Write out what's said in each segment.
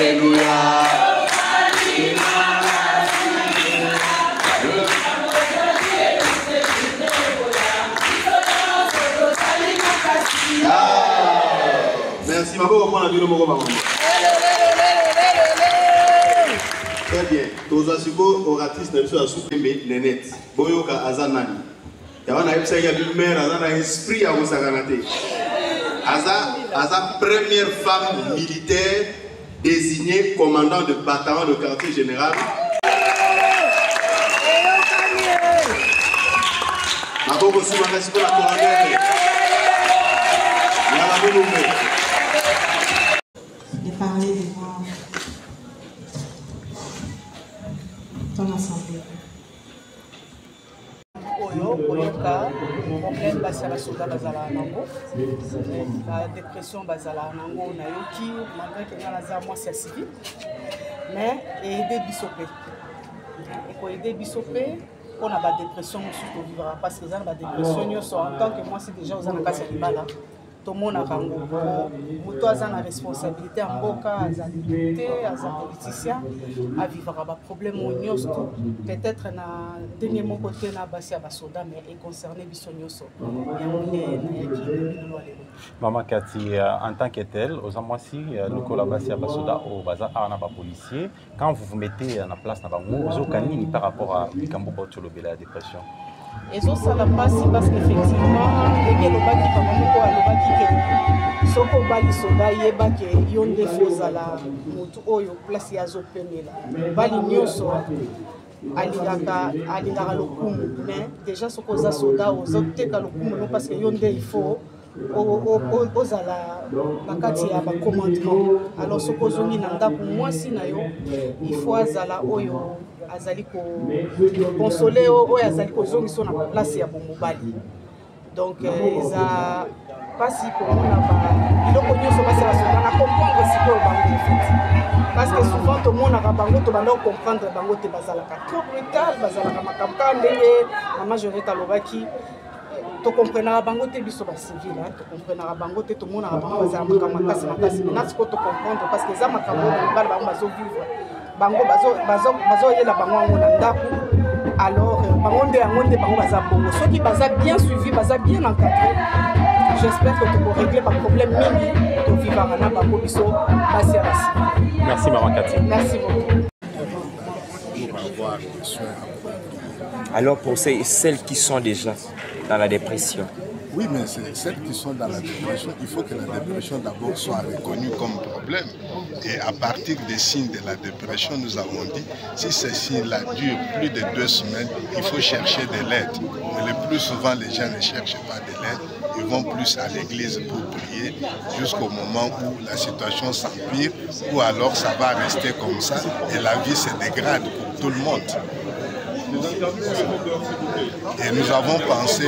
Alléluia. Merci, ma bonne très bien. Tous les oratrices ne sont pas les nets. Boyoka Azanani. Il y a un esprit à vous saganater. Aza première femme militaire désignée commandant de bataillon de quartier général. Ma bonne aussi, ma merci pour la colonelle. De parler devant ton assemblée. Oyoka, problème basala soda bazala nango, la dépression bazala nango nayoki, malgré que nous avons moi c'est civil, mais aider bisopé. Et pour aider bisopé, on a la dépression surtout vivra parce que ça la dépression en tant que moi c'est déjà aux anaka salibala. Tout le monde a une responsabilité en boca, à député, à politicien, à vivre un problème peut-être na dernier mot côté na basi abasoda mais est concerné bisonyoso. Maman Cathy, en tant que telle, aux amoisi le collabasi abasoda au bazar na ba policier, quand vous vous mettez en place na bango, vous kanini par rapport à Bikambo Botolobela la dépression. Et ça, ça n'a pas si parce qu'effectivement, les gens qui soko bali soda yeba ke yonde fozala mutu oyo place ya zopemela bali nyoso alingaka lokumu mais déjà soko za soda ozoteka lokumu non parce que yonde il faut ozala bakati ya commandement alors soko zongi na ndako mwasi na yo il faut azala oyo azali ko consoler oyo azali ko zongi so na place ya bomobali donc eza pasi pour moi il faut que nous soyons comprendre ce que bango fait parce que souvent tout le monde a bango to bando comprendre bango te bazalaka trop brutal bazalaka makamka ndenge la majorité alobaki to comprendre bango te biso ba civil to comprendre bango te tout le monde a bango bazalaka makasi na ce que to comprendre parce que za makambo bala bango bazo vivre bango bazo yela bango na ndako alors bango nde bango baza bongo ceux qui baza bien suivi baza bien encadré. J'espère que tu peux régler ma problème mini de vivre à Nabakobiso. Merci Maman Cathy. Merci beaucoup. Alors pour celles qui sont déjà dans la dépression. Oui, mais celles qui sont dans la dépression, il faut que la dépression d'abord soit reconnue comme problème. Et à partir des signes de la dépression, nous avons dit, si ces signes-là durent plus de 2 semaines, il faut chercher de l'aide. Mais le plus souvent, les gens ne cherchent pas de l'aide. Ils vont plus à l'église pour prier jusqu'au moment où la situation s'empire ou alors ça va rester comme ça et la vie se dégrade pour tout le monde. Et nous avons pensé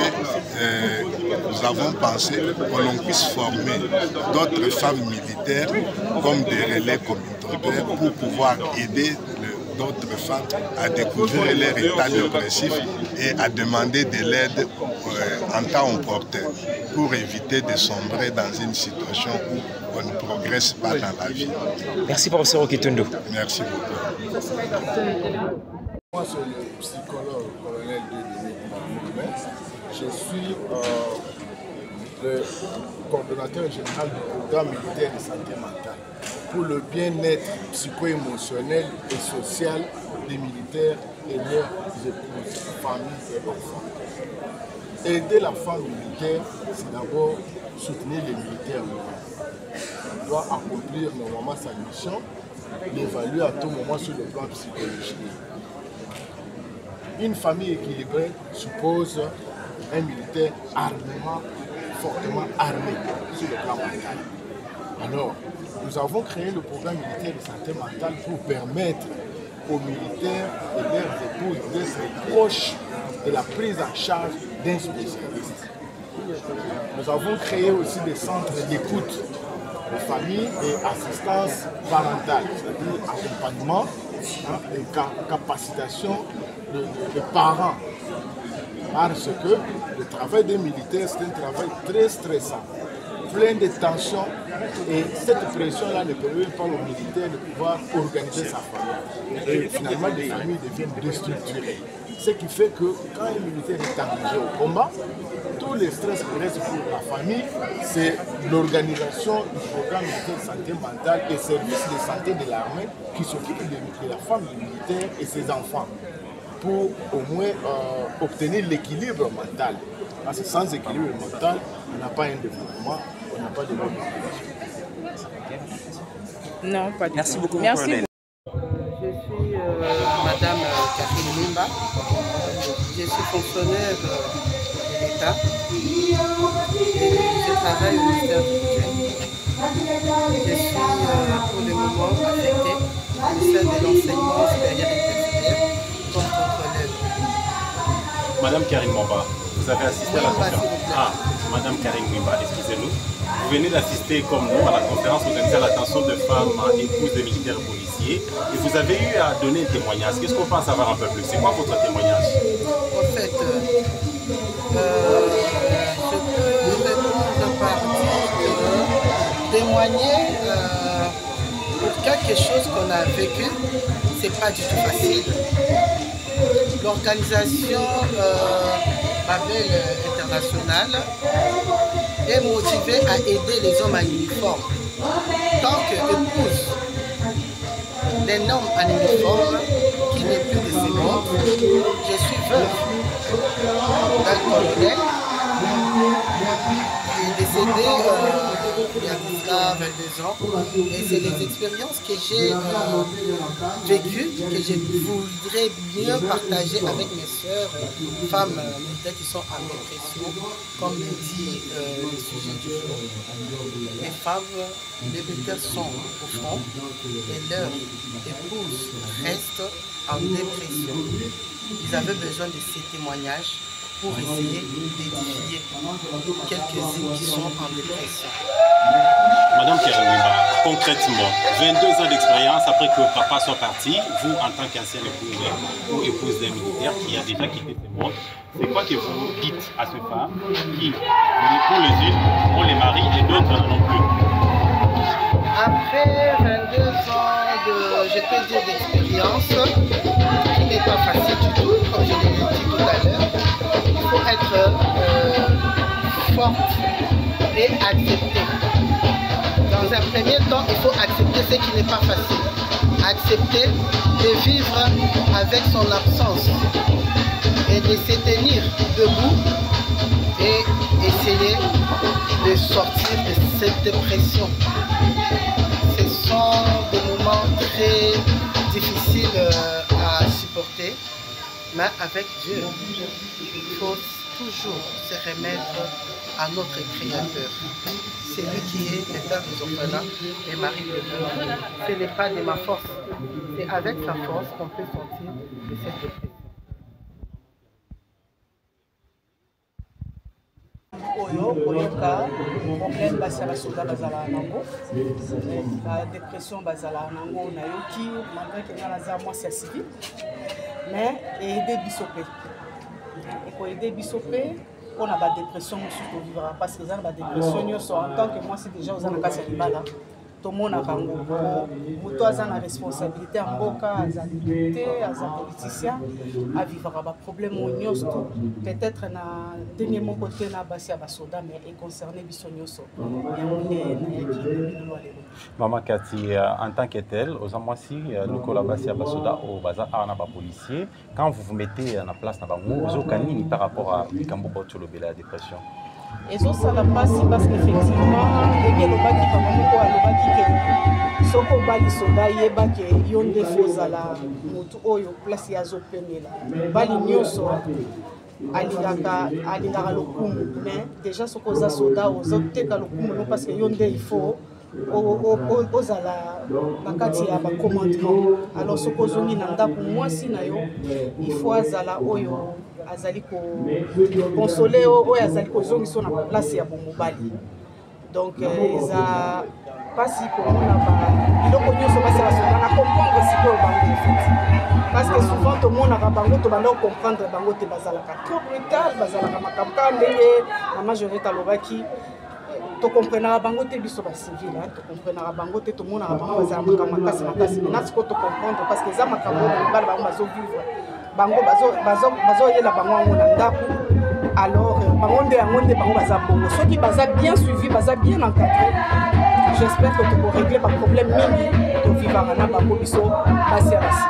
que l'on puisse former d'autres femmes militaires comme des relais communautaires pour pouvoir aider d'autres femmes à découvrir leur état dépressif et à demander de l'aide en temps opportun pour éviter de sombrer dans une situation où on ne progresse pas dans la vie. Merci professeur Okitondo. Merci beaucoup. Moi, c'est le psychologue colonel de Mohamed. Je suis le coordonnateur général du programme militaire de santé mentale pour le bien-être psycho-émotionnel et social des militaires et leurs épouses, familles et enfants. Aider la femme militaire, c'est d'abord soutenir les militaires. On doit accomplir normalement sa mission, l'évaluer à tout moment sur le plan psychologique. Une famille équilibrée suppose un militaire fortement armé sur le plan mental. Alors, nous avons créé le programme militaire de santé mentale pour permettre aux militaires et leurs épouses d'être proches de la prise en charge d'un spécialiste. Nous avons créé aussi des centres d'écoute de famille et assistance parentale, c'est-à-dire accompagnement et capacitation des parents. Parce que le travail des militaires, c'est un travail très stressant. plein de tensions et cette pression-là ne permet pas aux militaires de pouvoir organiser sa famille. Et finalement, les familles deviennent déstructurées. Ce qui fait que quand un militaire est engagé au combat, tous les stress qui restent pour la famille, c'est l'organisation du programme militaire de santé mentale et service de santé de l'armée qui s'occupe de la femme du militaire et ses enfants pour au moins obtenir l'équilibre mental. Parce que sans équilibre mental, on n'a pas un développement, on n'a pas de développement. Non, pas du tout. Merci beaucoup, Merci. colonel. Je suis Madame Catherine Mimba. Je suis fonctionnaire de l'État et je travaille au ministère du Budget. Je suis pour le moment affectée au ministère de l'enseignement supérieur et tertiaire comme contrôleur. Madame Karine Mimba, vous avez assisté à la conférence. Madame Karine Mimba, excusez-nous. Vous venez d'assister comme nous à la conférence organisée à l'attention de femmes épouses de militaires policiers et vous avez eu à donner un témoignage. Qu'est-ce qu'on peut en savoir un peu plus? C'est quoi votre témoignage? En fait, je peux répondre par témoigner pour quelque chose qu'on a vécu. C'est pas du tout facile. L'organisation Babel internationale est motivée à aider les hommes en uniforme. Tant qu'épouse d'un homme en uniforme qui n'est plus de ce monde, je suis veuve d'un colonel qui est décédé il y a 22 ans. Et c'est les expériences que j'ai vécues, que je voudrais mieux partager avec mes sœurs, femmes militaires qui sont en dépression, comme le dit le sujet du jour. Les femmes, les militaires sont au front et leurs épouses restent en dépression. Ils avaient besoin de ces témoignages pour essayer d'édifier quelques-unes qui sont en dépression. Madame Karine Mimba, concrètement, 22 ans d'expérience après que papa soit parti, vous en tant qu'ancienne épouse ou épouse d'un militaire qui a déjà quitté ce monde, c'est quoi que vous dites à ces femmes qui, pour les unes, ont les maris et d'autres non plus? Après 22 ans je peux dire d'expérience, qui n'est pas facile du tout, comme je l'ai dit tout à l'heure, il faut être forte et accepter. Dans un premier temps, il faut accepter ce qui n'est pas facile. Accepter de vivre avec son absence et de se tenir debout et essayer de sortir de cette dépression. Ce sont des moments très difficiles à supporter, mais avec Dieu, il faut toujours se remettre à notre Créateur. C'est lui qui est le Père des orphelins et Marie de Dieu. Ce n'est pas de ma force, c'est avec sa force qu'on peut sortir de cette dépression. Oyo koyoka problème basi ya basoda bazala nango la dépression bazala nango nayoki malgré que nga naza mwasi ya civil mais aide biso mpe ekoyede biso mpe mpona badépression mosusu tovivra parce que eza na badépression nyonso en tant que mwasi déjà oza na kati ya libala tomonaka yango moto aza na responsabilité ya mboka aza député aza politicien avivaka baproblème oyo nyonso to peut-être na ndenge moko te na basi ya basoda mais econcerne biso nyonso yango nde nayaki bilolo lelo. Maman Cathy, en tant que telle, aux amoisi, le collaboration à Basoda au bazar à policier, quand vous vous mettez en place dans Bango, vous avez par rapport à Bikambo sur le la dépression. Et ça la passe parce qu'effectivement, les lobaki par moko alobaki que soko bali soda yeba que yonde fozala moto oyo place ya zopenela bali nyonso alingaka lokumu mais déjà soko za soda ozoteka lokumu non parce que yonde il faut ozala bakati ya bacommandement alors soko ozongi na ndako mwasi na yo il faut azala oyo azali ko consoler oyo azali kozongisa na place ya bomobali donc eza pasi komona biloko nyonso basi basoka na comprendre sikoyo bango fait parce que souvent tomonaka bango tobanda comprendre bango te bazalaka trop brutal bazalaka makambo kaka ndenge na majorité alobaki tokomprenaka bango te biso bacivile tokomprenaka bango te tomonaka bango bazala makambo makasi maintenant sikoyo tocomprendre parce que eza makambo oyo mibali bango bazovivre bango bazoyela bango yango na ndako alors bango nde yango nde bango baza bongo soki baza bien suivi baza bien encadré j'espère que tokorégler baproblème mingi tovivaka na bango biso basi ya basi.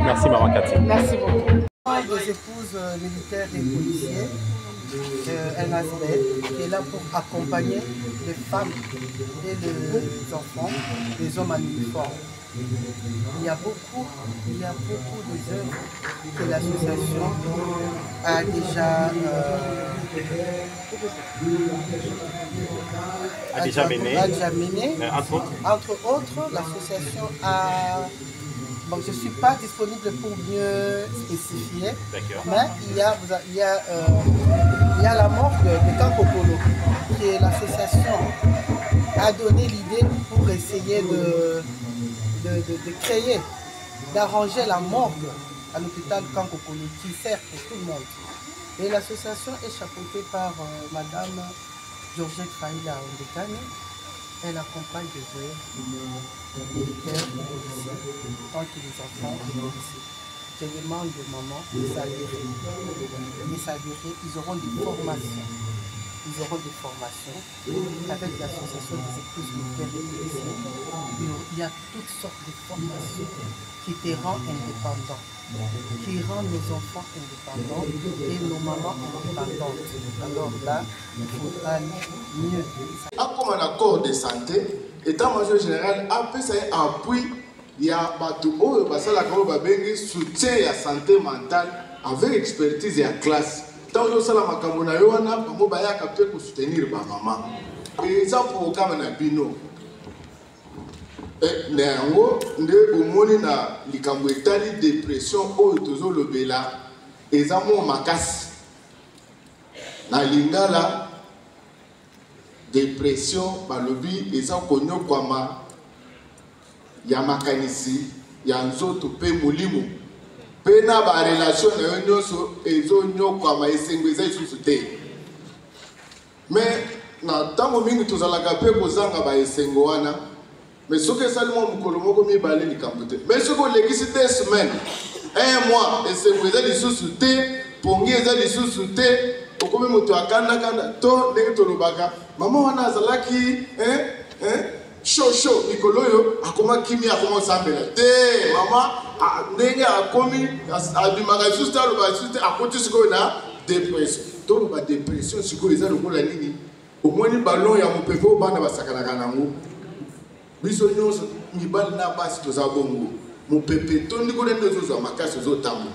Merci Maman Cathy. Merci beaucoup. Des épouses militaires et policiers, un aspect qui est là pour accompagner les femmes et les enfants, les hommes en uniforme. Il y a beaucoup d'œuvres que l'association a déjà mené. Entre autres, l'association a... Bon, je ne suis pas disponible pour mieux spécifier, mais il y a la morgue de Kankokolo, qui est l'association a donné l'idée pour essayer de créer, d'arranger la morgue à l'hôpital Kankokolo, qui sert pour tout le monde. Et l'association est chapeautée par Madame Georgette Faïla Ondekane. Elle accompagne les militaires et les policiers, tant que les enfants et les policiers. Je demande de maman de s'adhérer. Ils auront des formations. Ils auront des formations avec l'association des épouses militaires et policiers. Il y a toutes sortes de formations qui te rendent indépendant, qui rendent nos enfants indépendants et nos mamans indépendantes. Alors là, il faudra mieux. Comme un accord de santé, l'état-major général a fait un appui. Il y a un soutien à la santé mentale avec expertise et à classe. Tant que ça, on a soutenir ma maman. Et ça, pour le bino. Néanmoins, on a une dépression ou une et ça makas. Na lingala dépression balobi et ça konyo kwama ya makanisi ya nzoto pe molimo pe na ba relation na nyonso ezo nyokwama esengweza isusu te mais na tango mingi tozalaka pe kozanga ba esengo wana mais soki esalima mokolo moko mibale likambo te mais soki olekisi 2 semaines 1 mois esengweza lisusu te pongi eza lisusu te okomi moto akanda to ndenge tolobaka mama wana azalaki show mikolo oyo akoma kimi akoma osambela te mama ndenge akomi abimaka lisusu te aloba lisusu te akoti sikoyo na dépression toloba dépression sikoyo eza lokola nini omoni balon ya mopepe oyo bana basakanaka nango biso nyonso mibali na basi toza bongo mopepe tondi kole nde ozozwa makasi ozotambola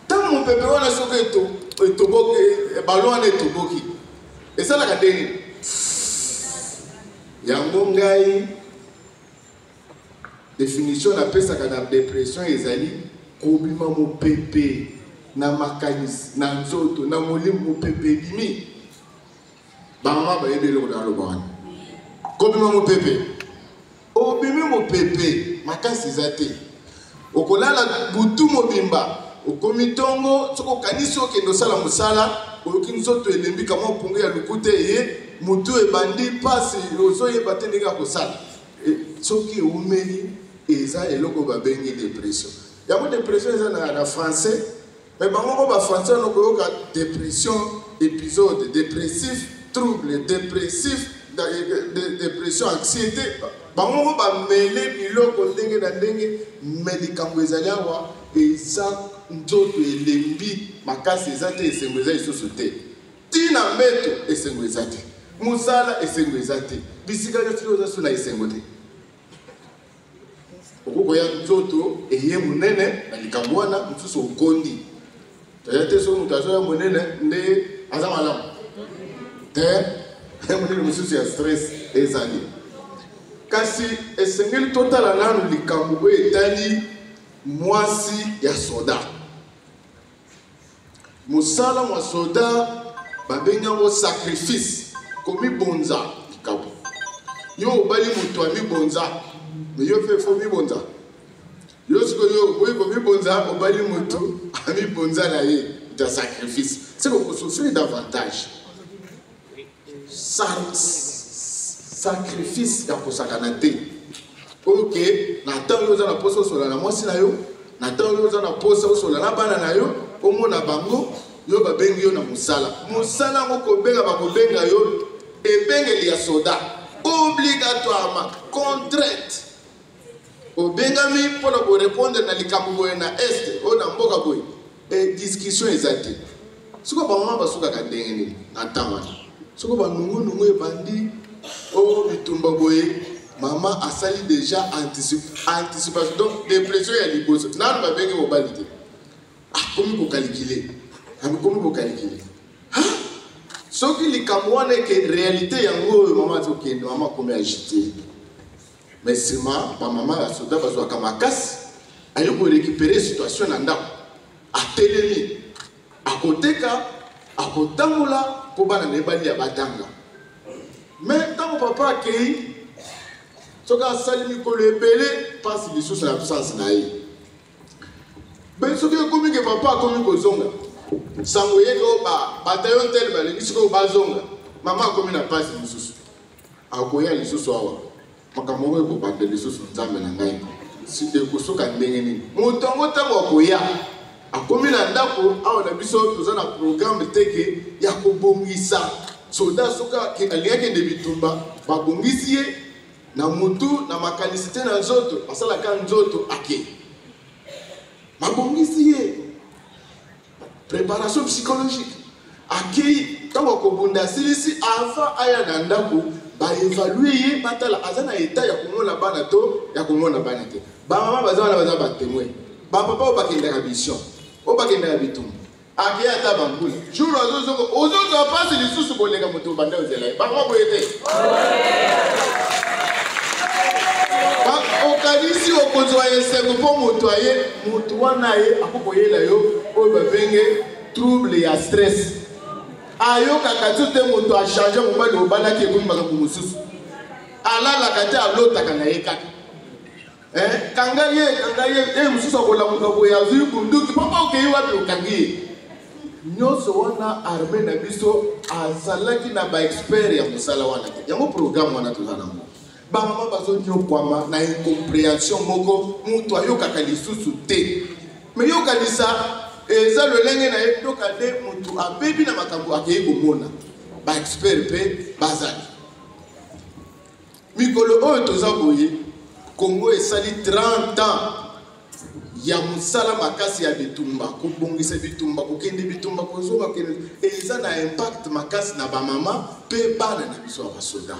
ntango mopepe wana soki etoboki balon wana etoboki esalaka ndenge yango ngai définition napesaka na dépression ezali kobima mopepe na makanisi na nzoto na molimo mopepe ebimi bamama bayebi eloko na loba wana kobima mopepe obimi mopepe makasi eza te okolala butu mobimba okomi tongo soko kanisi okende osala mosala oyoki nzoto elembi kamwa mpungu ya lukute ye mutu ebandi pasi ozoyeba te ndenge akosala soki eumeli eza eloko babengi dépression yango dépression eza na français mais bango ba français nokoyoka dépression épisode dépressif trouble dépressif dépression anxiété bango bamele biloko ndenge na ndenge mais likambo ezali awa eza nzoto elembi makasi eza te esengo eza lisusu te tina mbeto esengo eza te mosala esengo eza te bisika nyonso oza so na esengo te okokoya nzoto eye monene na likambo wana mosusu okondi toya te soki moto azoya monene nde aza malamu te monene mosusu ya stress ezali kasi esengeli totala nanu likambo oyo etali mwasi ya soda mosala mwa soda babengi yango sacrifice komibonza likambo yo obali moto amibonza mais yo fe fo mibonza yo sikoyo oyi komibonza obali moto amibonza na ye ta sacrifice c'est qu'on peut souffrir davantage sacrifice ya kosakana te. Ok, natan yo za na posa osola na mwasi na yo, natan yo za na posa osola na bana na yo, omona bango yo babengi yo na musala. Musala ngo kobenga bakobenga yo ebengeli ya soda obligatoirement contrainte. Obengami pour la répondre na likambo na est o na mboka boy et discussion ezate. Soko ba mama basuka ka ndenge ni na tama. Soko ba nungu ebandi o bitumba boy mama asali déjà anticipation donc dépression ya liboso. Na ba bengi mobalité. Ah komi ko calculer. Ami komi ko calculer. Ha? Soki likambo wana ke réalité yango mama zokende mama komi agité. Mais seulement, ma maman a soda bazo akamakasi, ayo ko récupérer situation na ndako. A telemi, a koteka, a kotamula po bana nebali ya batanga. Mais tant papa akei, soka sali mikolo ebele passe les choses à l'absence na ye. Ben soki komi ke papa komi ko zonga. Sango yeko ba bataillon tel ba le nisiko ba zonga. Maman komi na passe les choses. A koya les choses awa. Makamoko ko ba de lisusu nzambe na ngai site ko soka ndenge nini mutongo tango koya akomi na ndako awa na biso tozana programme teke ya kobongisa soda soka ke aliake de bitumba babongisi ye na mutu na makanisite na nzoto asala ka nzoto ake mabongisi ye préparation psychologique ake tango ko bunda silisi afa aya na ndako ba évaluer ye batala azana état ya komona bana to ya komona bana te ba mama bazana baza ba témoin ba papa ba kenda ka mission o ba kenda ka bitum ake ata bangula jour ozo passe lisusu kolenga moto banda ozela ba mama boyete ba okanisi okozwa esengo po moto aye moto wana ye akoko yela yo o ba benge trouble ya stress. Ayo kaka te moto a changé mon mari au bana qui est comme makambo mususu ala la kata alota kana yeka kangaye mususu ko la mukabo ya zubu nduki papa okeyi wapi okangi nyoso wana armée na biso azalaki na ba expert ya musala wana te yango programme wana tozana mo ba mama bazo nyo kwama na incompréhension moko mutu ayoka kalisusu te mais yoka lisa eza lolenge na ye toka de mutu abebi na makambo akei komona ba expert pe bazali mikolo oyo toza boye Congo esali 30 ans ya musala makasi ya bitumba kobongisa bitumba kokende bitumba kozonga kende eza na impact makasi na ba mama pe bana na biso ya basoda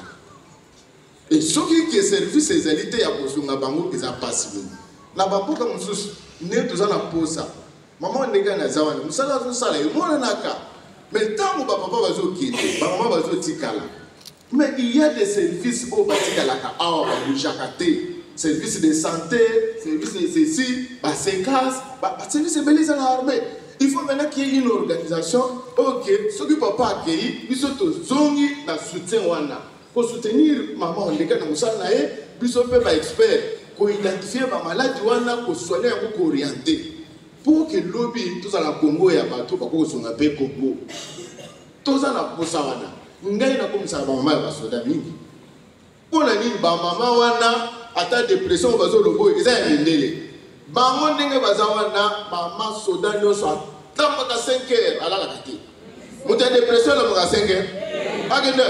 et soki ke service ezalite ya kozonga bango eza pasi na bamboka mosusu ne toza na posa maman ndenge na zawana musala zo sala yomona naka mais tango ba papa bazo kende ba mama bazo tikala mais il y a des services au batikala ka awa ba bujakate service de santé service de ceci ba séquence ba service beleza na armée il faut maintenant qu'il y ait une organisation OK ce que papa akei biso to zongi na soutien wana pour soutenir maman ndenge na musala na ye biso pe ba expert ko identifier ba maladie wana ko soigner yango ko orienter pour que lobby tout ça la Congo ya bato bako songa pe Congo tout ça na posa wana ngai na komisa ba mama ba soda mingi pona nini ba mama wana ata dépression bazo lobo eza ya ndele bango ndenge baza wana mama soda nyoso atamba ka 5 heures ala la kati muta dépression la mo 5 heures agenda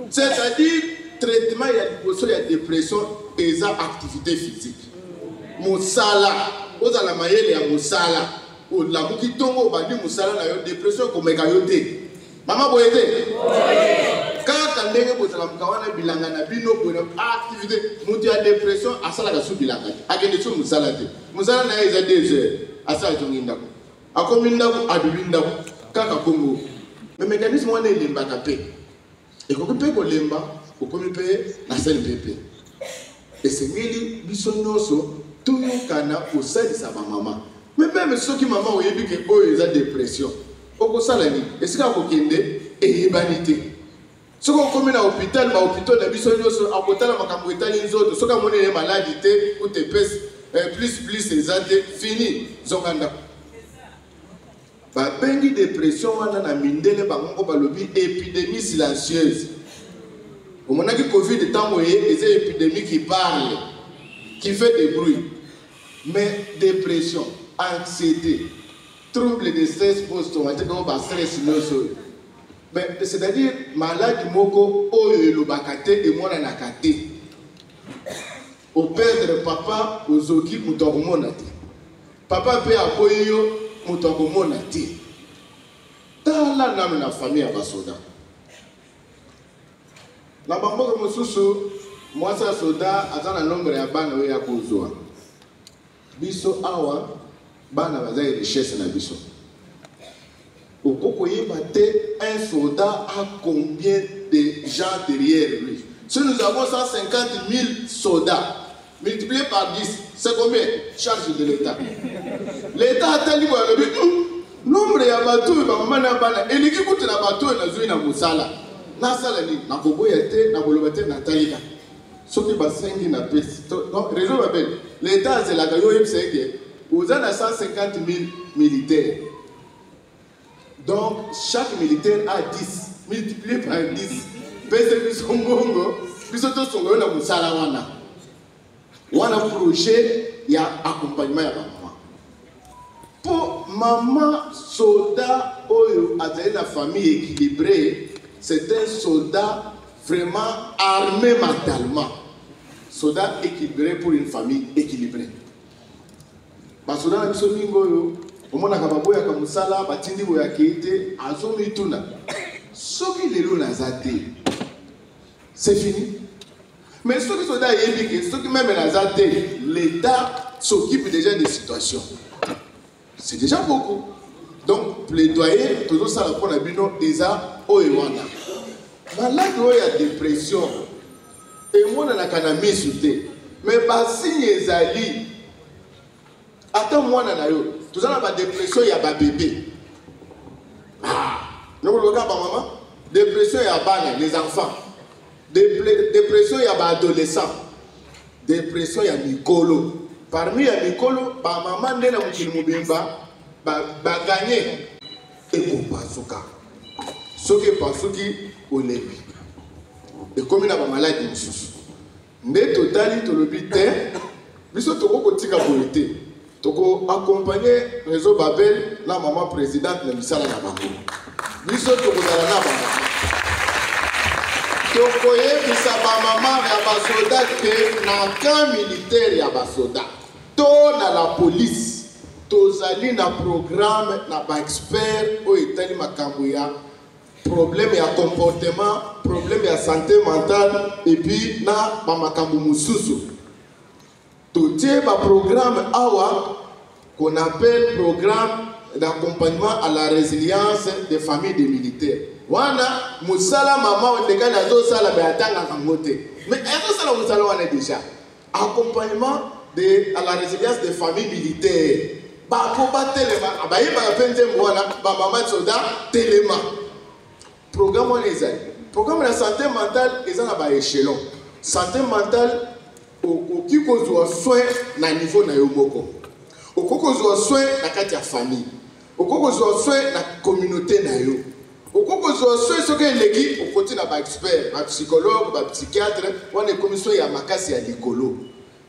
c'est-à-dire traitement ya liboso ya dépression eza activité physique musala ozala mayele ya musala o la mukitongo bandi musala na yo dépression komeka yo te mama boyete kaka ndenge bozala mukawana bilanga na bino bona activité muti ya dépression asala ka su bilanga akende su musala te musala na eza 2 heures asala tonginda ko akominda ko abibinda ko kaka kongo mais mécanisme wana elimba ka pe e ko pe ko lemba ko komi pe na sel pepe et c'est mili biso noso tout kana kosalisa ba mama mais même soki mama oyebi ke oyo eza dépression okosala ni esika kokende eyebanite soko okomi na hôpital ba hôpital na biso nyonso akotala makambo etali nzoto soki amoni ye maladi te ou te pese plus eza te fini zonganda babengi dépression wana na mindele bango balobi épidémie silencieuse Au moment que Covid est envoyé, il y a une épidémie qui parle, qui fait des bruits. Mais dépression, anxiété, troubles de stress post-traumatique, on va stress mais c'est-à-dire malade moko oyo lo bakate et moi na kate. Au perdre papa ozoki mutokomona te. Papa pe apoyo mutokomona te. Tala na na famille ya basoda. Na bamboka mosusu mwasi ya soda aza na nombre ya bana oyo ya kozwa. Biso awa bana baza richesse na biso. Au un soldat a combien de gens derrière lui? Si nous avons 150 000 soldats, multiplié par 10, c'est combien? Charge de l'État. L'État a tellement dit, nombre de bateaux, et l'équipe de la bateau est dans une moussala. Na sala ni na bobo yate na bolobate na talika. Soki basengi na pesi. Donc réseau babel. L'État c'est la gayo yebsenge. Vous avez 150 000 militaires. Donc, chaque militaire a 10, multiplié par 10. Pese bisongongo, bisoto songo na musala wana. Wana projet, il y a accompagnement à maman. Pour maman, soldat, oyo, avec la famille équilibrée, c'est un soldat vraiment armé mentalement. Soldat équilibré pour une famille équilibrée. Parce que dans la bisomingo, omona kababoya kamusala batindi boya keite azomituna soki lelo nazate c'est fini mais soki soda yebike soki même nazate l'État s'occupe déjà des situations c'est déjà beaucoup donc plaidoyer toujours ça la pona bino eza oyewana malade oya dépression et mona na kanami soute mais basigne ezali attends moi na yo tout ça la dépression il y a ba bébé non le cas maman dépression il y a bana les enfants dépression il y a ba adolescents dépression il y a mikolo parmi ya mikolo ba maman ndena mukili mubimba ba gagner et pour pasuka soki pasuki olebi et comme na ba maladie mususu nde totali tolobi te biso toko tika polité toko accompagner réseau Babel la maman présidente de misala na bango biso toko dala na bango toko yebisa ba maman ya ba soldat que na camp militaire ya ba soldat to na la police tozali na programme na ba expert o etali makambo ya problème ya comportement problème ya santé mentale et puis na ba makambo mususu. Tout est un programme AWA qu'on appelle programme d'accompagnement à la résilience des familles des militaires. Wana musala maman on décale à dos sala beatanga kamote. Mais est-ce que ça musala wana déjà accompagnement à la résilience des familles militaires. Ba ko ba telema abaye ba pente mwana ba maman soldat telema. Programme wana ezali. Programme la santé mentale ezana ba échelon. Santé mentale oki kozwa soin na niveau na yo moko okokozwa soin na kati ya famille okokozwa soin na communauté na yo okokozwa soin soki eleki okoti na ba expert ba psychologue ba psychiatre wana commission ya makasi ya likolo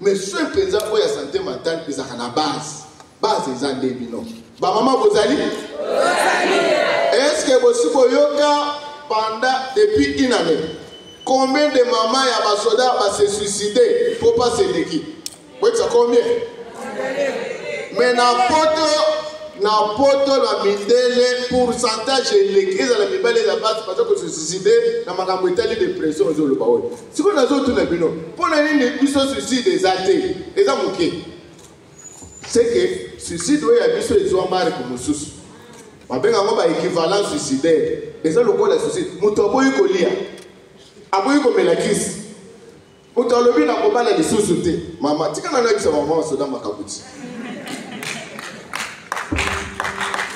mais soin penza oya santé mentale ezaka na base eza nde bino ba mama bozali est-ce que bosipo yoka pendant depuis une année? Combien de mamans et de soldats vont se suicider pour pas se l'équipe? Oui, c'est combien? Mais n'importe la mindele pourcentage de l'église à la mibale de la base parce que se suicider dans ma gamboitale de pression aux autres baoui. Si vous avez tout le bino, pour les gens qui suicide des athées, les gens qui c'est que suicide doit y avoir des hommes marqués comme sous. On a un équivalent suicidaire. Les gens le col suicide. Mutoboy kolia. Aboyi komela kisi. Utalobi na kobala lisusu te. Mama tika na nakisa mama soda makabuti.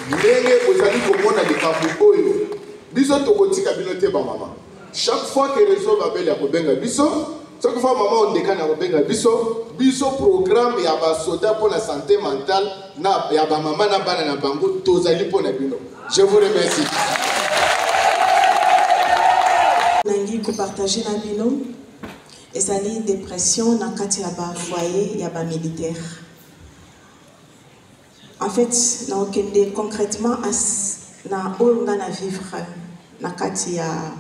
Ndenge ozali komona likambo oyo. Biso tokotika bino te ba mama. Chaque fois que réseau Babel ya kobenga biso, chaque fois maman on décane ya kobenga biso programme ya ba soda pour la santé mentale na ya ba mama na bana na bango tozali pona bino. Je vous remercie. Nangi partager na bino ezali dépression na kati ya ba foyer ya ba militaire. En fait, na okende concrètement na olunga na vivre na kati ya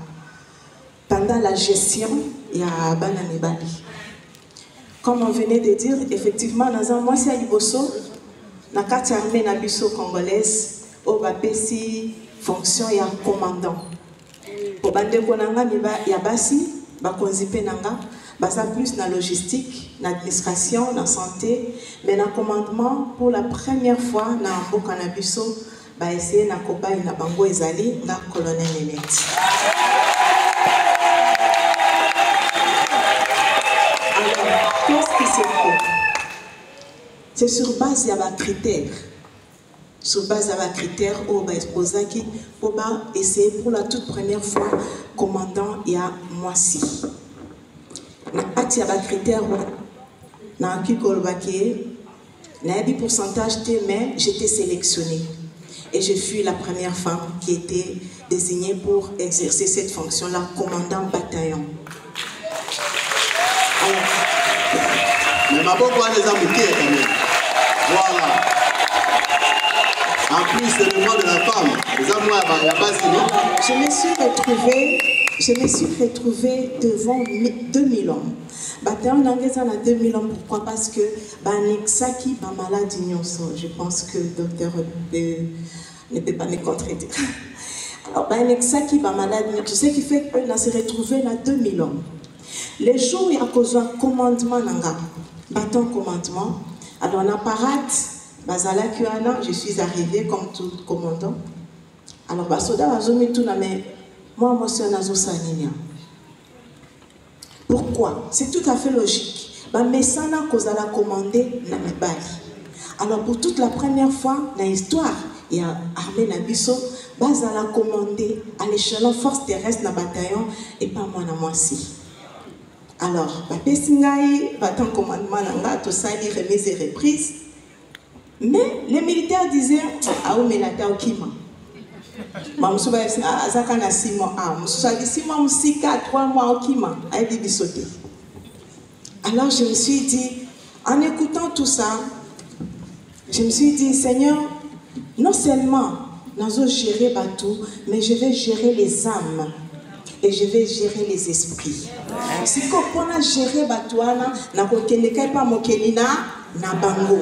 pendant la gestion ya bana mibali. Comme on venait de dire, effectivement, dans moi c'est à Liboso, na kati armée na biso congolaise, au bapesi fonction ya commandant. Pour bande konanga miba ya basi, ba konzipe nanga, basa plus na logistique, na administration, na santé, mais na commandement pour la première fois na mboka na biso, ba essayer na kobai na bango ezali na colonel Nenette. Qu'est-ce qui se fait? C'est sur base de critères. Sur base de critères, on va exposer qui pour essayer pour la toute première fois commandant il y a moisi. Na partie de critères, na qui kolbaki, na un pourcentage de mais j'étais sélectionnée et je fus la première femme qui était désignée pour exercer cette fonction-là, commandant bataillon. Mais ma bonne voix les a moqués quand même. Voilà. En plus, c'est le mois de la femme. Les amours, il n'y a pas sinon. Je me suis retrouvée devant 2000 hommes. Bataillon d'Angueza a 2000 hommes. Pourquoi? Parce que Banexaki, ma maladie, je pense que le docteur ne peut pas me contredire. Alors, Banexaki, ma maladie, tu sais qui fait qu'on s'est retrouvé à 2000 hommes. Les jours où il y a un commandement, bâton commandement, alors on a parade, je suis arrivée comme tout commandant. Alors, moi, je suis pourquoi? C'est tout à fait logique. Mais ça n'a qu'à commander na mibali. Alors, pour toute la première fois dans l'histoire, il y a armée Nabiso, bazala commandé à l'échelon force terrestre na bataillon et pas moi na moi si. Alors, Bapesingaï, bâton commandement nanga, tout ça, il remise et reprise. Mais les militaires disaient, ah, mais la terre qui m'a. Azaka na 6 mois, ah, Moussa dit 6 mois, Moussika, 3 mois, au Kima, a été bissoté. Alors, je me suis dit, en écoutant tout ça, je me suis dit, Seigneur, non seulement nous allons gérer bateau, mais je vais gérer les âmes. Et je vais gérer les esprits. Si on a géré Batouana, na kokeneka pa mokelina na bango.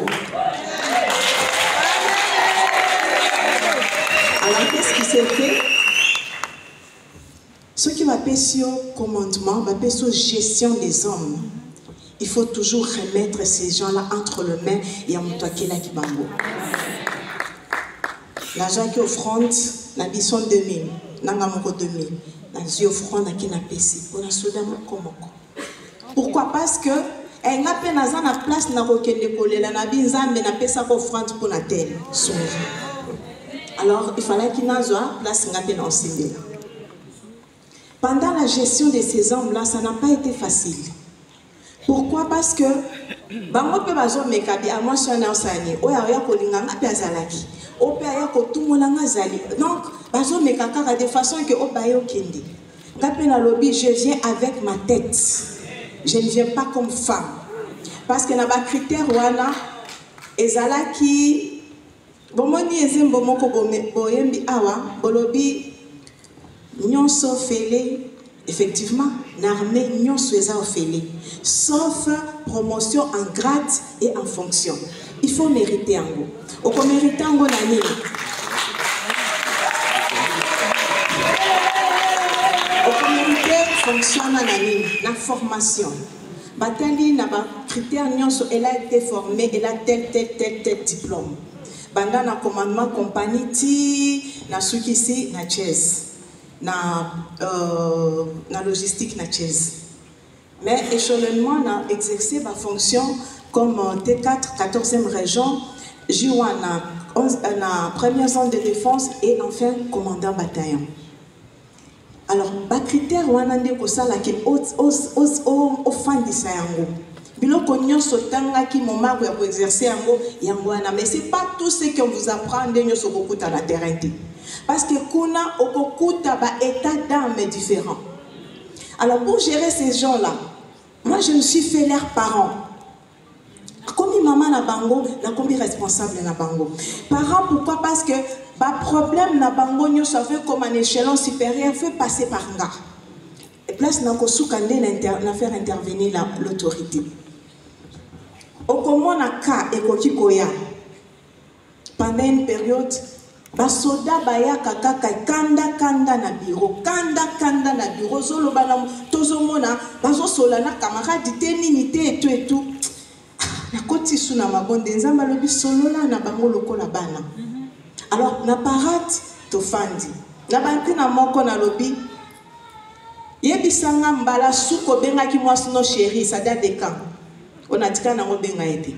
Alors qu'est-ce qui s'est fait? Ce qui va passer au commandement, va passer aux gestion des hommes. Il faut toujours remettre ces gens-là entre les mains et à Moutouakela qui bango. L'argent qui offrande, na bison 2000, nanga moko 2000. Pourquoi? Parce que elle n'a pas la place na kokende kolela na binzambe na pesa ko offrande pour la terre. Alors il fallait qu'il n'azoa place ngapé na osinde. Pendant la gestion de ces hommes-là, ça n'a pas été facile. Pourquoi? Parce que bango pe bazo mekabi a moi sur na osani oya ya kolinga ngapé azalaki. Ope ya ko tumolanga zali. Donc bazo mekaka de façon que obayo kende. Ngapena lobby, je viens avec ma tête. Je ne viens pas comme femme. Parce que na ba critère wana ezalaki bomoni ezembo moko boyembi awa bolobi nyonso fele. Effectivement, l'armée nyonso eza ofele. Sauf promotion en grade et en fonction. Il faut mériter en go. Oko mériter en go na nini? Fonctionne la formation. Batali n'a pas critère, elle a été formée, elle a tel diplôme. Banda na commandement compagnie ti na sukisi na chaise na logistique na chaise. Mais échelonnement na exercé ma fonction comme T4 14e région, J1 na première zone de défense et enfin commandant bataillon. Alors, le critère wanande ko sala ki au fin de ça yango. Biloko nyonso tanga ki moma ko exercer yango wana, mais c'est pas tout ce qu'on vous apprend de nyonso kokuta na terrain. Parce que kuna okokuta ba état d'âme différent. Alors pour gérer ces gens-là, moi je me suis fait leur parent. Comme maman na bango, na comme responsable na bango. Parents, pourquoi? Parce que le problème na bango nous savons comme un échelon supérieur fait passer par là. Et place na kosukande na faire intervenir l'autorité. Au comment na ka ekoki koya. Pendant une période, basoda baya kaka kanda na bureau, kanda na bureau zolo bana tozomona bazo solana camarade téminité et tout. Na koti suna mabonde nzamba lobi solola na bango lokola bana. Alors na parade to fandi. Na bantu na moko na lobi yebisanga mbala suko benga ki mwasi no chéri ça date de quand? On a dit qu'on a benga été.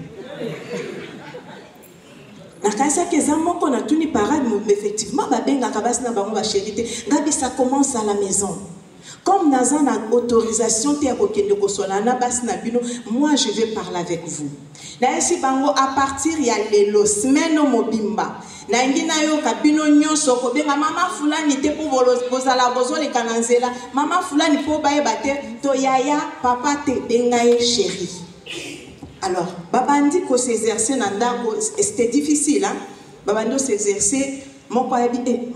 Na kanisa ke za moko na tuni parade effectivement ba benga kabasi na bango ba chéri te. Ngabi ça commence à la maison. Comme Nazan a autorisation, moi je vais parler avec vous. À partir il y a les semaines mobimba. Maman fulani te pour bozala bozole kananzela. Maman fulani pour baye bate to yaya papa te bengaye chéri. Alors babandi ko s'exercer nandako c'était difficile hein. Babandi s'exercer mon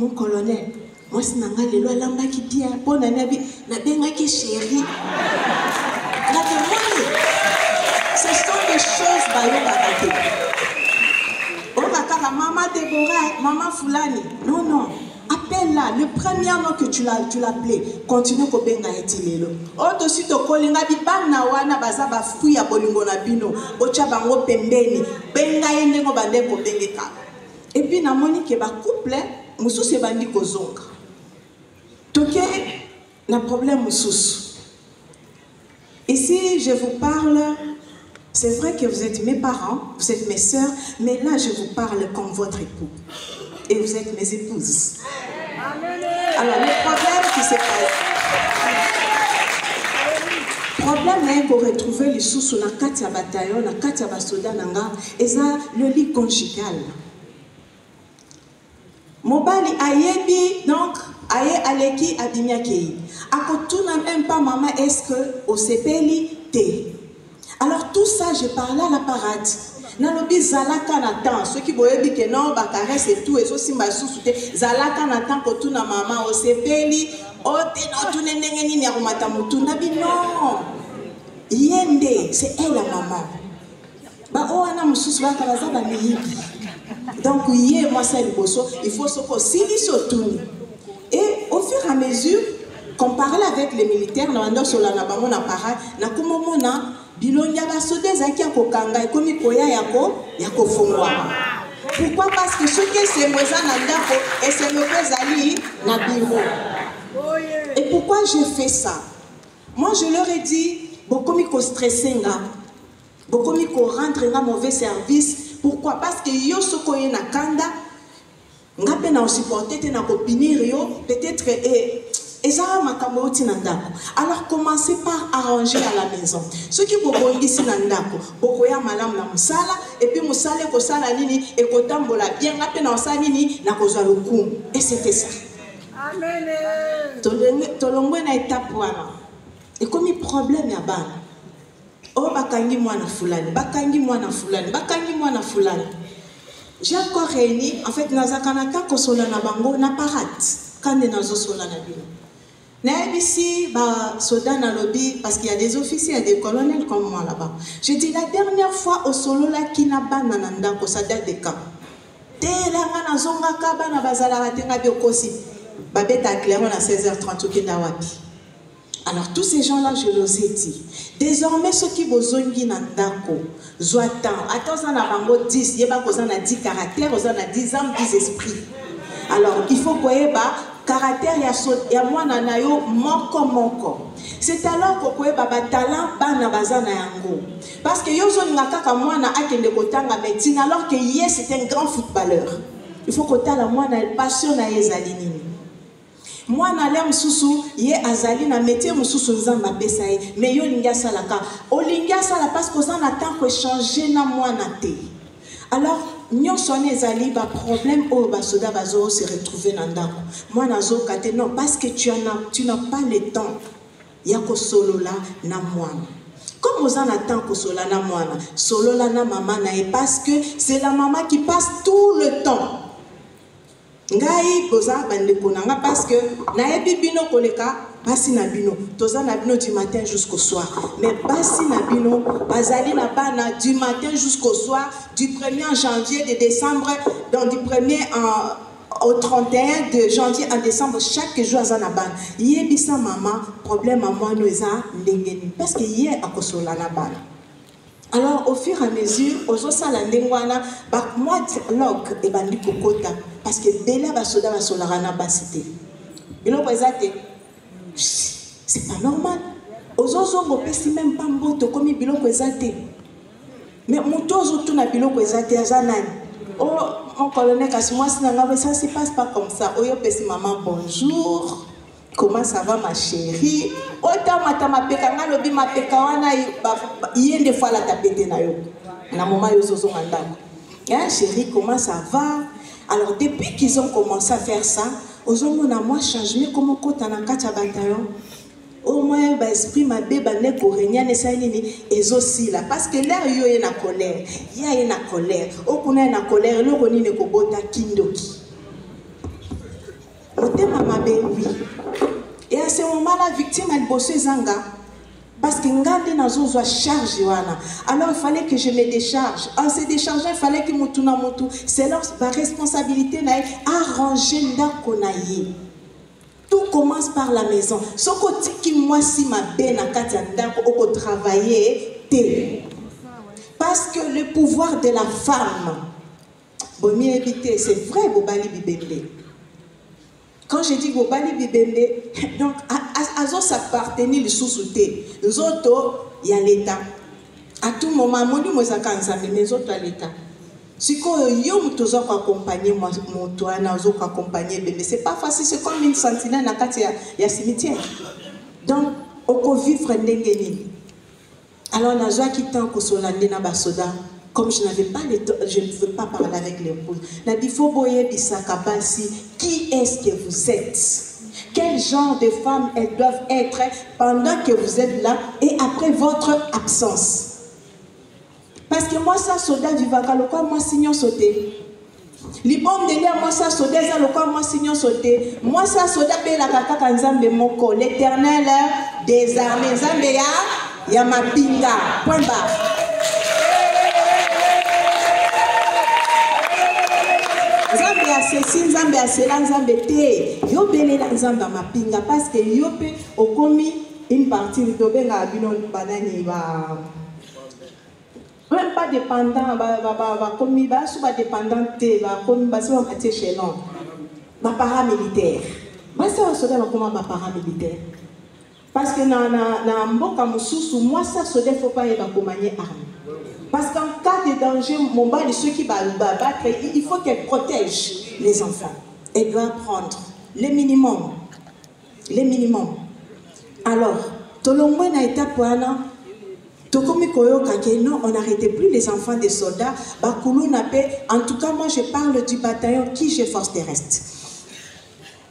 colonel. Moi, c'est un gars de l'amba qui dit pour la nabi, la benga qui chérie. La demande, ce sont des choses bayo bakate. On va faire maman Déborah, maman Fulani. Non. Appelle-la. Le premier nom que tu l'appelais, continue ko benga etilelo. Auto si to kolinga bi bana wana baza ba fuya bolingo na bino. Ocha bango pembeni. Benga yende ngo bande ko bengeka. Et puis na moni ke ba couple, musu se bandi ko zonga. Toké, le problème sous. Ici, je vous parle, c'est vrai que vous êtes mes parents, vous êtes mes sœurs, mais là, je vous parle comme votre époux. Et vous êtes mes épouses. Alors, le problème qui se passe, le problème est qu'on retrouve les sous na katia bataillon, na katia basoda nanga, et ça, le lit conjugal. Mobali ayebi, donc, aye aleki adimiakei. Akotuna même pas maman, est-ce que au sepeli te? Alors tout ça, je parlais à la parade. Nalobi zalaka natan, ceux qui voyaient que non, bakarès et tout, et so simba sousouté, zalaka natan kotuna maman au sepeli, o te no tu nenengeni ni arumata mutu, nabi non. Yende, c'est elle la maman. Ba o ana mususu ba karaza ba niyibi. Donc, moi, c'est le bosso, il faut se concilier sur tout. Et au fur et à mesure qu'on parlait avec les militaires, nous avons sur la parade, nous avons dit bilonia basode zaki akokanga ekomi koya yako fungwa. Pourquoi? Parce que ce que c'est moi ndako et c'est me zali na bureau. Et pourquoi j'ai fait ça? Moi, je leur ai dit beaucoup mi stressé nga, beaucoup mi rendre un mauvais service. Pourquoi? Parce que yo soko ye na kanda ngape na supporter te na kopinir yo peut-être ezara makambo oti na ndako. Alors commencez par arranger à la maison. Ceux qui bobongisi na ndako bokoya malamu na musala et puis musala ko sala nini et kotambola bien ngape na osala nini na kozwa lokumu. Et c'était ça. Amen. Tolongwe na étape wana. Et comme il problème ya bana. Oh, bakangi mwana fulani, bakangi mwana fulani, bakangi mwana fulani. J'ai encore réuni, en fait, nazakanaka kosola na bango na parade, kande nazo sola na bino. Na ici, ba soda na lobby, parce qu'il y a des officiers, il y a des colonels comme moi là-bas. J'ai dit la dernière fois au solo là qui n'a pas nananda ko ça date de quand. Telanga na zonga kaba na bazala batenga biokosi. Babeta clairement à 16h30 okenda wapi. Alors tous ces gens-là, je leur ai dit, désormais ceux qui vous ont dit Nandako, Zoatan, attends, on a 10, il y a 10 caractères, on a 10 âmes, 10 esprits. Alors il faut que vous caractère, il y a moi, nanayo, moko. C'est alors que vous avez talent, bana bazana yango. Parce que yozo ngaka moi na akende kotanga médecine, alors que hier c'est un grand footballeur. Il faut que tala moi na passion na yezalinini. Moi, je suis azali na métier mususu nzamba pesa ye mais yo linga salaka olinga sala parce que ça n'attend que changer na moi na te. Alors nyo sonné ezali ba problème au basoda bazo se retrouver na ndako. Moi nazo kate non parce que tu n'as pas le temps. ya kosolola na mwana. Comme vous en attendez que solola na mwana, solola na maman nae parce que c'est la maman qui passe tout le temps. Ngai boza bande konanga parce que nae bibino koleka basi na bino, toza na bino du matin jusqu'au soir. Mais basi na bino, bazali na bana du matin jusqu'au soir, du 1er janvier de décembre, donc du 1er au 31 de janvier en décembre, chaque jour à Zanaban. Yé bisa maman, problème à moi nous ndengeni parce que yé a kosola na ban. Alors au fur et à mesure, aux sala ndengwana, moi dialogue et bandi kokota parce que bela basoda basolara na basité. Bilo présente, c'est pas normal. Aux autres pesi même pas mboto comme bilo présente. Mais mon tozo tout na bilo présente à Zanani. Oh, mon colonel, ça ne se passe pas comme ça. Oh, yo maman, bonjour. Comment ça va, ma chérie? Oh, ma pekanga lobi ma pekawana yende fois la tapete na yo. Na maman yo zozo mandako. Hein, chérie, comment ça va? Alors depuis qu'ils ont commencé à faire ça, aux hommes on a moins changé comment quand on a quatre bataillons. Au moins, l'esprit m'a dit que pour régner les aussi là parce que l'air yo est en colère, il y a une colère. Au qu'on est en colère, le qu'on est kobota kindoki. Le thème m'a dit oui. Et à ce moment la victime a bossé zanga parce que ngande na zo charge wana. Alors il fallait que je me décharge. En se déchargeant, il fallait que mutu na mutu, c'est leur responsabilité na arranger ndako na ye. Tout commence par la maison. Ce côté qui moi si ma belle à Katianda au travailler té. Parce que le pouvoir de la femme, bon mieux éviter, c'est vrai Bobali Bibembe. Quand je dis Bobali Bibembe, donc à zo s'appartenir le sous-souté. Les autres, il y a l'État. À tout moment, moi nous moi mais les autres à l'État. Si yo mutozo accompagner moi motoana zo accompagner bébé c'est pas facile c'est comme une sentinelle na kati ya cimetière donc oko vivre ndengeni alors na joie qui tant ko solande na basoda comme je n'avais pas le temps je ne veux pas parler avec l'épouse na bifo boye bisaka basi qui est-ce que vous êtes quel genre de femmes elles doivent être pendant que vous êtes là et après votre absence. Parce que moi, ça, soldat du vaca, le quoi, moi, signons sauté. Les bombes de l'air, moi, ça, soldat, le quoi, moi, signons sauté. Moi, ça, soldat, la kaka, kanzambe, moko, l'éternel des armées. Zambéa, Yamapinga. Point barre. Zambéa, ceci, Zambéa, cela, Zambé, te. Yo, belé, la Zambéa, Mapinga. Parce que yo, pe, au commis, une partie, de Tobenga, Abinon, Banani, va. Même pas dépendant, comme il va souvent dépendant, comme il va souvent être chez nous. Paramilitaire. C'est un soldat comme paramilitaire. Parce que dans Mboka Moussou, moi, ça, soldat, il ne faut pas y accompagner arme. Parce qu'en cas de danger, mon bas de ceux qui vont battre, il faut qu'elle protège les enfants. Elle doit prendre le minimum. Le minimum. Alors, Tolongwe n'a été pour un an. Non, on n'arrêtait plus les enfants des soldats. En tout cas, moi je parle du bataillon qui j'ai force terrestre.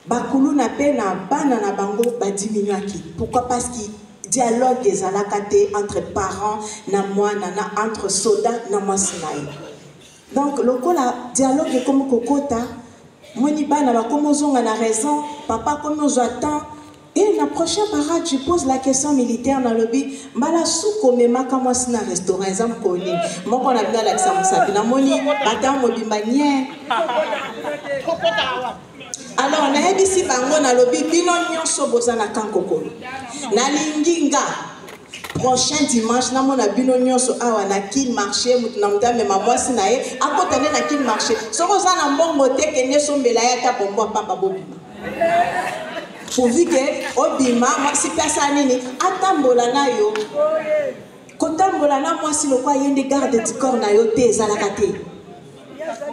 Bakoulou n'appelle na banana bango ba diminuaki. Pourquoi? Parce qu'il dialogue des alakate entre parents, na moi, nana, entre soldats, na moi sinaï. Donc, le dialogue comme kokota, moi ni bana ba comme on a raison, papa comme on attend. Et la prochaine parade, je pose la question militaire dans le lobby. Mala souko mema kama sina restaurant exemple koni. Moi on a bien l'accent musabi na moni batam mobimanie. Alors na ebisi bango na lobby bino nyonso bozana kankoko. Na linginga prochain dimanche na mona bino nyonso awa na kin marché mutu na mutame mamwasi na ye akotane na kin marché. Soko za na mbongo te kende sombela ya ta bombo pamba bobima. Pourvu que obima moi si personne nini atambola na yo kotambola na moi si le quoi yende garde du corps na yo te zalakate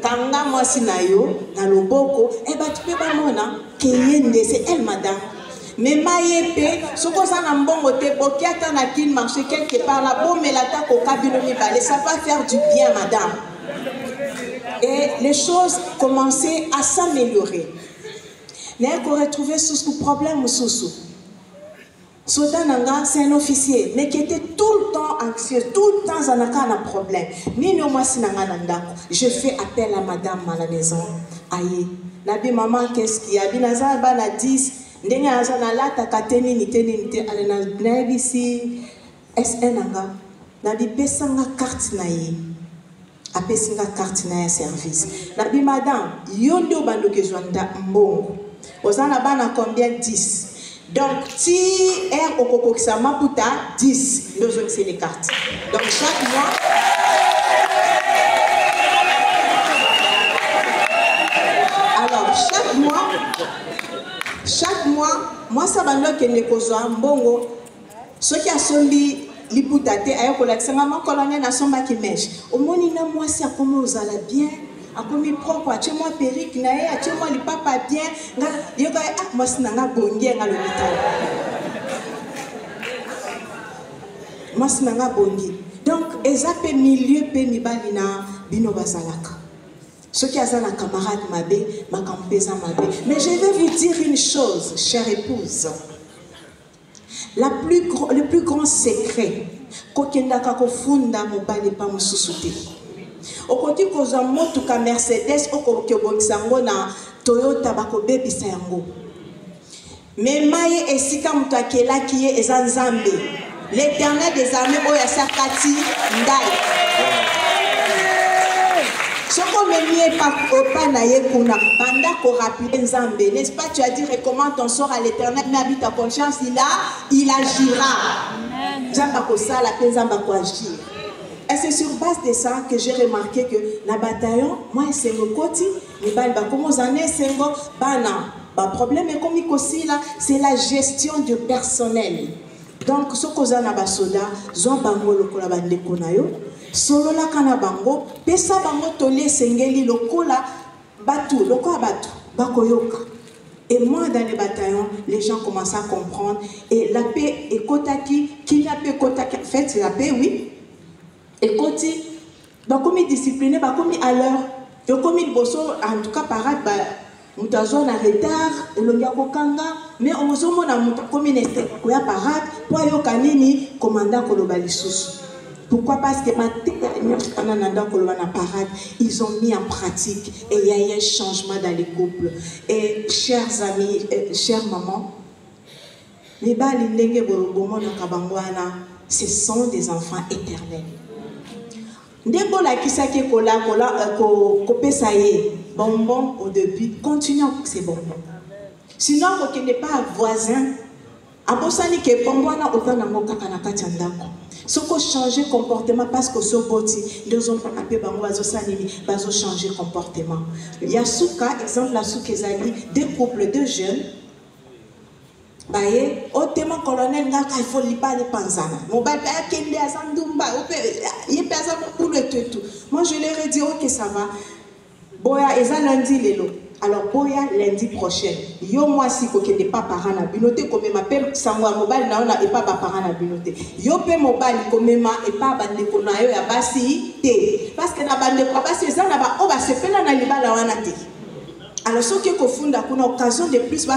kanga moi si na yo na loboko e ba tu peux pas mona que yende c'est elle madame mais mayepe soko ça na mbongo te bokiata na kin marché quelque part là bon mais la ta ko kabino mi balé ça va faire du bien madame et les choses commençaient à s'améliorer. Mais qu'on retrouvait sous problème ou sous. Soda Nanga, c'est un officier, mais qui était tout le temps anxieux, tout le temps en a un problème. Nino moi je fais appel à madame à la maison. Aïe, nabi maman, qu'est-ce qu'il y a? Binaza bana 10, ndenga azana la takateni nite alena nabisi SN Nanga. Nabi pesanga carte naïe. Apesinga carte naïe service. Nabi madame, yondo bando kezwanda mbongo. Ozana bana combien? 10. Donc, si R au Coco Maputa 10, besoin de les cartes. Donc, chaque mois, moi, ça va nous que nous bongo. Ce qui a sombi l'ipoutate, ailleurs que l'accent, colonel n'a somba qui mèche. Au moins, il y a moi, c'est à comment vous allez bien. A comme propre, tu moi périque nae, tu moi le papa bien, yo ga moi sinanga bongi nga l'hôpital. Moi sinanga bongi. Donc ezape milieu pe mibalina bino bazalaka. Ceux qui ont un camarade mabe, ma campesa mabe. Mais je vais vous dire une chose, chère épouse. Le plus grand secret, kokendaka ko funda mobali pa mususuti. Okoti koza motuka Mercedes okobokisa na Toyota bakobebisa yango. Mais maye esika mutakela kiye ezanzambe. L'Éternel des armées oya sakati ndai. Soko memie pa na ye kuna banda ko rapide nzambe. N'est-ce pas, tu as dit recommande ton sort à l'Éternel, mais habite ta confiance, il agira. Nzamba ko sala pe nzamba ko agir. Et c'est sur base de ça que j'ai remarqué que la bataillon, moi, c'est le côté, mais comme aux années, c'est le problème est comme aussi là, c'est la gestion du personnel. Donc, ce qu'on a na soda, zon bango lokola bande konayo, solo la kana bango, pesa bango tole sengeli lokola batu, lokola batu, bakoyoka. Et moi, dans les bataillons, les gens commencent à comprendre. Et la paix est kotaki, qui n'a pas kotaki, en fait, c'est la paix, oui. Et quand il est discipliné, il est à l'heure. Comme il bosse, en tout cas, parade, il est en retard, mais on se dit comme il est en parade, pour aller au canini, commandant Kolobalissus. Pourquoi? Parce que ils ont mis en pratique et il y a eu un changement dans les couples. Et chers amis, chères mamans, les balindenge borobomona kabangwana, ce sont des enfants éternels. Ndeko la kisaki kola kopesa ye bonbon au début, continuons ces bonbons. Sinon, vous n'êtes pas voisin. Abosani ke bonbon na otana moka kana katiandako. Soko changer comportement parce que ce boti, nous ont pas appelé bango bazo sanini, bazo changer comportement. Yasuka, exemple la soukezali, deux couples de jeunes. Baye, au témoin colonel nga il faut lipa les panzana. Mon papa kende azandumba, il pesa pour le tout. Moi je leur ai dit OK ça va. Boya eza lundi lelo. Alors boya lundi prochain. Yo moi si ko kende pas parent na binoté comme m'appelle sangwa mobile na ona et pas parent na binoté. Yo pe mobile comme ma et pas bande ko na yo ya basi té. Parce que na bande ko basi eza na ba o ba se pela na libala wana té. Alors, ce qui est confondé, on a occasion de plus donc,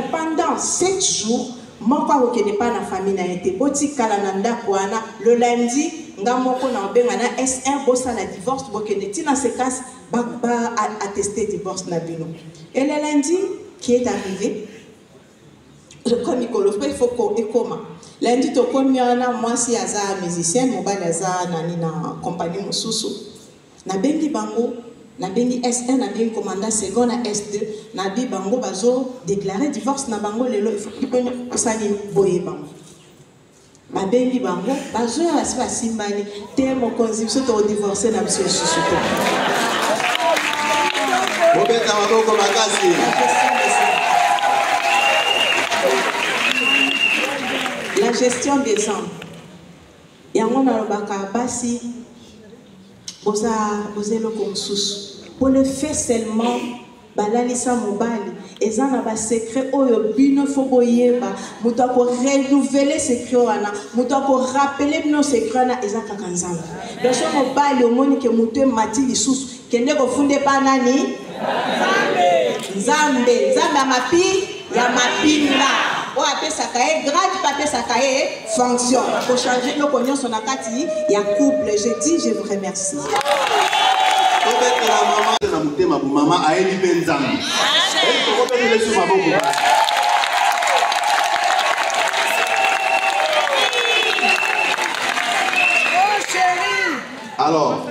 pendant 7 jours, moi, je ne pas dans la famille, le lundi, je suis S1, je divorce, je dans ce cas, je attester divorce. Et le lundi, qui est arrivé, comme il faut qu'on lundi, moi, si je suis musicien, je suis compagnie na bengi bango. Na bengi S1, na bengi commandant second, na S2, na bi bango bazo déclaré divorce na bango lelo il faut que ça ni boye bango. Na bengi bango bazo ya basi simbani te mo conception to divorcer na monsieur Susuto. Bobeta maboko makasi. La gestion des hommes. Yango na lobaka basi pour le fait seulement, balalisa mobile, et ça n'a pas secret, oyo bino foboyeba, mutako renouveler secret wana, mutako rappeler nos secrets na eza kakanzamba. Dans ce mobile, au monde que mutu mati lisusu, kende ko funde pa nani? Zambe, zambe ya mapi, ya mapinga. ou apesaka ye grade pa apesaka ye fonction pour changer nos cognos son akati ya couple. Je dis je vous remercie. Maman a élu Benzam. Alors,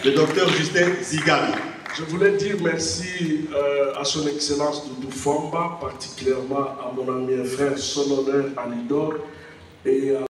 le docteur Justin Zigami. Je voulais dire merci à son excellence Doudou Fomba, particulièrement à mon ami et frère, son honneur Alidor, et à